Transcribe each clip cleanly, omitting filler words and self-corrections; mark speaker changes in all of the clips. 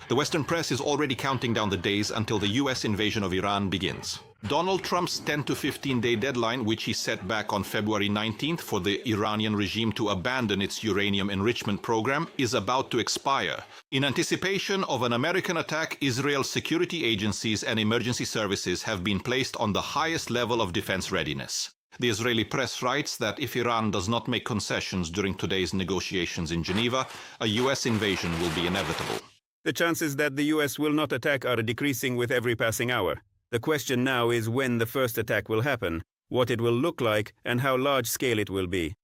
Speaker 1: The Western press is already counting down the days until the US invasion of Iran begins. Donald Trump's 10 to 15-day deadline, which he set back on February 19th for the Iranian regime to abandon its uranium enrichment program, is about to expire. In anticipation of an American attack, Israel's security agencies and emergency services have been placed on the highest level of defense readiness. The Israeli press writes that if Iran does not make concessions during today's negotiations in Geneva, a US invasion will be inevitable.
Speaker 2: The chances that the US will not attack are decreasing with every passing hour. The question now is when the first attack will happen, what it will look like, and how large-scale it will be.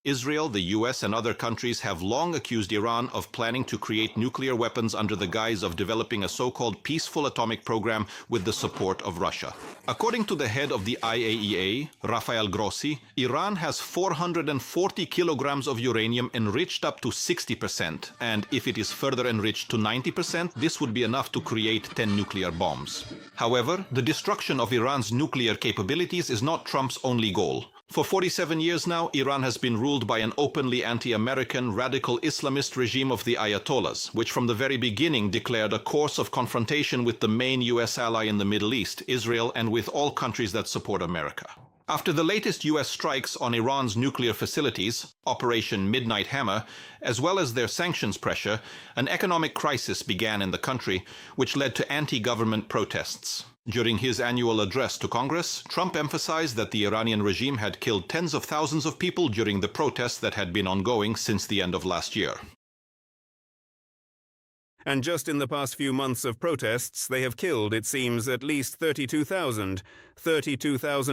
Speaker 1: Israel, the US, and other countries have long accused Iran of planning to create nuclear weapons under the guise of developing a so-called peaceful atomic program with the support of Russia. According to the head of the IAEA, Rafael Grossi, Iran has 440 kilograms of uranium enriched up to 60%, and if it is further enriched to 90%, this would be enough to create 10 nuclear bombs. However, the destruction of Iran's nuclear capabilities is not Trump's only goal. For 47 years now, Iran has been ruled by an openly anti-American, radical Islamist regime of the Ayatollahs, which from the very beginning declared a course of confrontation with the main US ally in the Middle East, Israel, and with all countries that support America. After the latest US strikes on Iran's nuclear facilities, Operation Midnight Hammer, as well as their sanctions pressure, an economic crisis began in the country, which led to anti-government protests. During his annual address to Congress, Trump emphasized that the Iranian regime had killed tens of thousands of people during the protests that had been ongoing since the end of last year.
Speaker 2: And just in the past few months of protests, they have killed, it seems, at least 32,000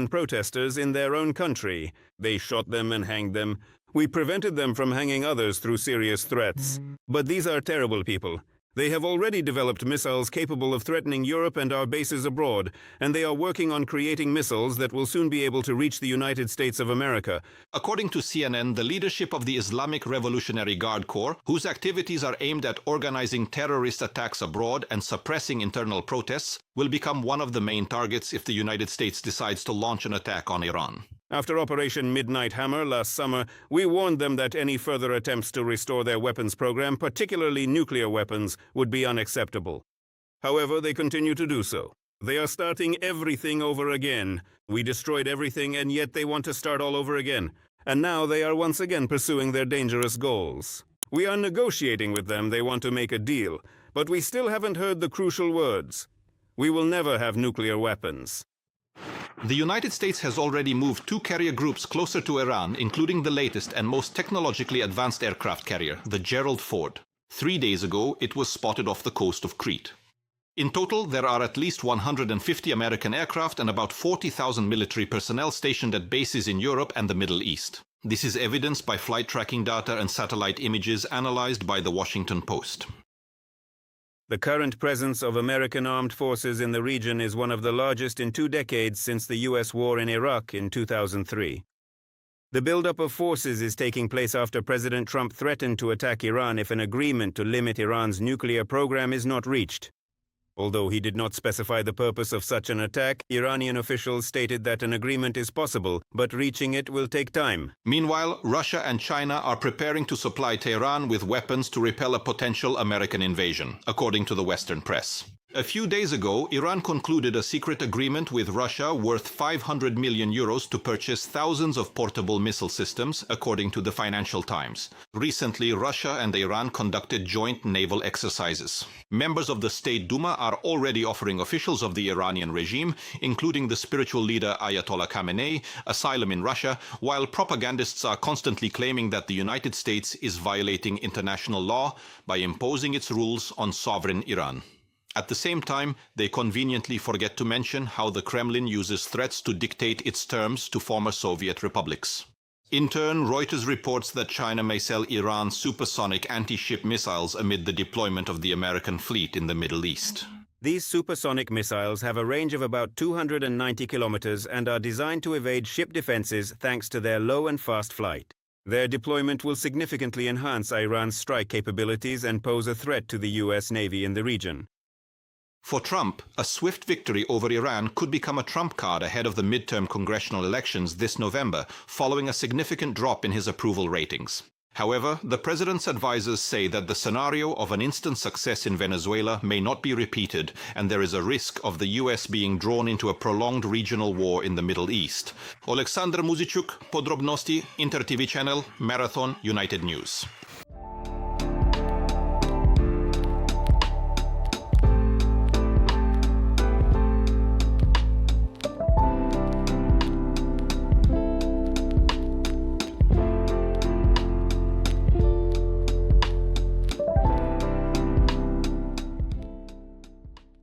Speaker 2: protesters in their own country. They shot them and hanged them. We prevented them from hanging others through serious threats. But these are terrible people. They have already developed missiles capable of threatening Europe and our bases abroad, and they are working on creating missiles that will soon be able to reach the United States of America.
Speaker 1: According to CNN, the leadership of the Islamic Revolutionary Guard Corps, whose activities are aimed at organizing terrorist attacks abroad and suppressing internal protests, will become one of the main targets if the United States decides to launch an attack on Iran.
Speaker 2: After Operation Midnight Hammer last summer, we warned them that any further attempts to restore their weapons program, particularly nuclear weapons, would be unacceptable. However, they continue to do so. They are starting everything over again. We destroyed everything, and yet they want to start all over again. And now they are once again pursuing their dangerous goals. We are negotiating with them. They want to make a deal. But we still haven't heard the crucial words. We will never have nuclear weapons.
Speaker 1: The United States has already moved 2 carrier groups closer to Iran, including the latest and most technologically advanced aircraft carrier, the Gerald Ford. 3 days ago, it was spotted off the coast of Crete. In total, there are at least 150 American aircraft and about 40,000 military personnel stationed at bases in Europe and the Middle East. This is evidenced by flight tracking data and satellite images analyzed by the Washington Post.
Speaker 2: The current presence of American armed forces in the region is one of the largest in 2 decades since the US war in Iraq in 2003. The buildup of forces is taking place after President Trump threatened to attack Iran if an agreement to limit Iran's nuclear program is not reached. Although he did not specify the purpose of such an attack, Iranian officials stated that an agreement is possible, but reaching it will take time.
Speaker 1: Meanwhile, Russia and China are preparing to supply Tehran with weapons to repel a potential American invasion, according to the Western press. A few days ago, Iran concluded a secret agreement with Russia worth 500 million euros to purchase thousands of portable missile systems, according to the Financial Times. Recently, Russia and Iran conducted joint naval exercises. Members of the State Duma are already offering officials of the Iranian regime, including the spiritual leader Ayatollah Khamenei, asylum in Russia, while propagandists are constantly claiming that the United States is violating international law by imposing its rules on sovereign Iran. At the same time, they conveniently forget to mention how the Kremlin uses threats to dictate its terms to former Soviet republics. In turn, Reuters reports that China may sell Iran supersonic anti-ship missiles amid the deployment of the American fleet in the Middle East.
Speaker 2: These supersonic missiles have a range of about 290 kilometers and are designed to evade ship defenses thanks to their low and fast flight. Their deployment will significantly enhance Iran's strike capabilities and pose a threat to the US Navy in the region.
Speaker 1: For Trump, a swift victory over Iran could become a trump card ahead of the midterm congressional elections this November, following a significant drop in his approval ratings. However, the president's advisors say that the scenario of an instant success in Venezuela may not be repeated, and there is a risk of the US being drawn into a prolonged regional war in the Middle East. Oleksandr Muzichuk, Podrobnosti, Inter TV channel, Marathon, United News.